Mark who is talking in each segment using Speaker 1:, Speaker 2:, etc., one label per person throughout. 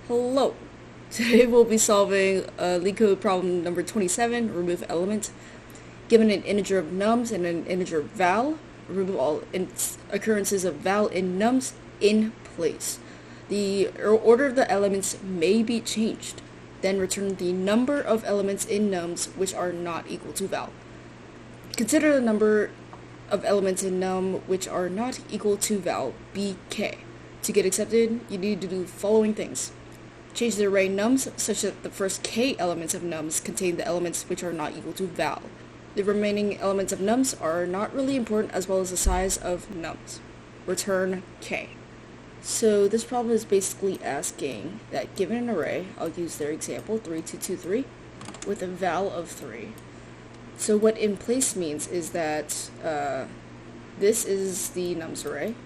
Speaker 1: Hello! Today we'll be solving Leetcode problem number 27, remove element. Given an integer of nums and an integer of val, remove all occurrences of val in nums in place. The order of the elements may be changed. Then return the number of elements in nums which are not equal to val. Consider the number of elements in num which are not equal to val be k. To get accepted, you need to do the following things. Change the array nums such that the first k elements of nums contain the elements which are not equal to val. The remaining elements of nums are not really important, as well as the size of nums. Return k. So this problem is basically asking that given an array, I'll use their example 3223 with a val of 3. So what in place means is that this is the nums array.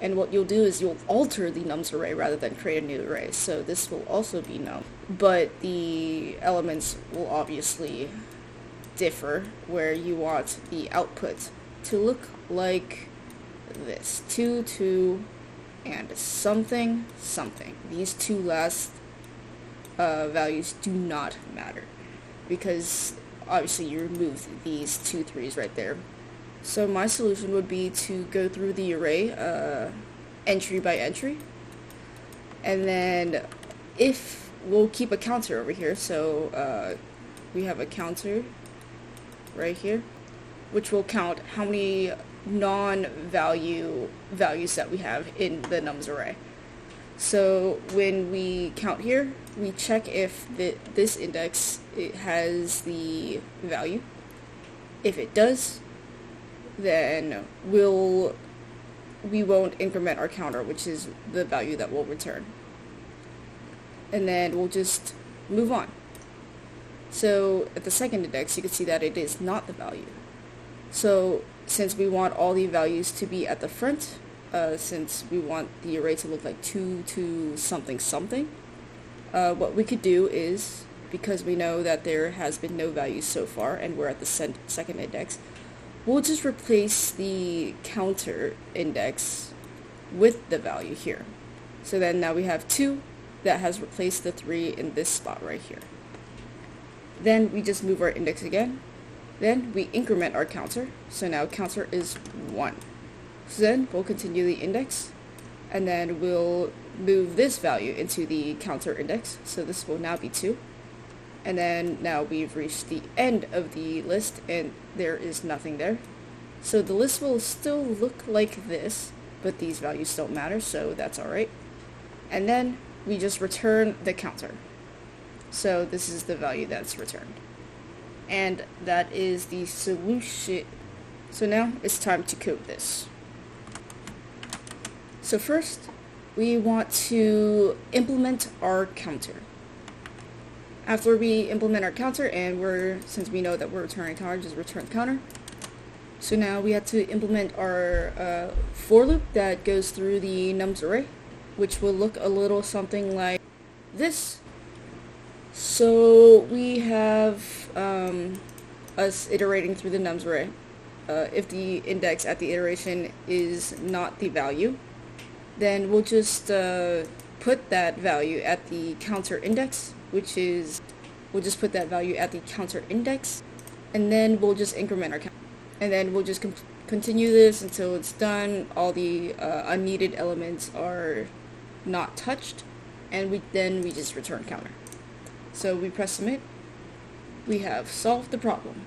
Speaker 1: And what you'll do is you'll alter the nums array rather than create a new array. So this will also be num, but the elements will obviously differ, where you want the output to look like this. 2, 2, and something, something. These two last values do not matter, because obviously you removed these 2 3s right there. So my solution would be to go through the array entry by entry, and then if we'll keep a counter over here, so we have a counter right here which will count how many non-value values that we have in the nums array. So when we count here, we check if this index has the value. If it does, then we won't increment our counter, which is the value that we'll return. And then we'll just move on. So at the second index, you can see that it is not the value. So since we want all the values to be at the front, since we want the array to look like 2, 2, something, something, what we could do is, because we know that there has been no values so far and we're at the second index, we'll just replace the counter index with the value here. So then now we have 2 that has replaced the 3 in this spot right here. Then we just move our index again. Then we increment our counter. So now counter is 1. So then we'll continue the index, and then we'll move this value into the counter index. So this will now be 2. And then now we've reached the end of the list and there is nothing there. So the list will still look like this, but these values don't matter, so that's alright. And then we just return the counter. So this is the value that's returned. And that is the solution. So now it's time to code this. So first, we want to implement our counter. After we implement our counter, and since we know that we're returning counter, just return counter. So now we have to implement our for loop that goes through the nums array, which will look a little something like this. So we have us iterating through the nums array. If the index at the iteration is not the value, then we'll just put that value at the counter index, which is, we'll just put that value at the counter index, and then we'll just increment our counter. And then we'll just continue this until it's done. All the unneeded elements are not touched, and then we just return counter. So we press submit. We have solved the problem.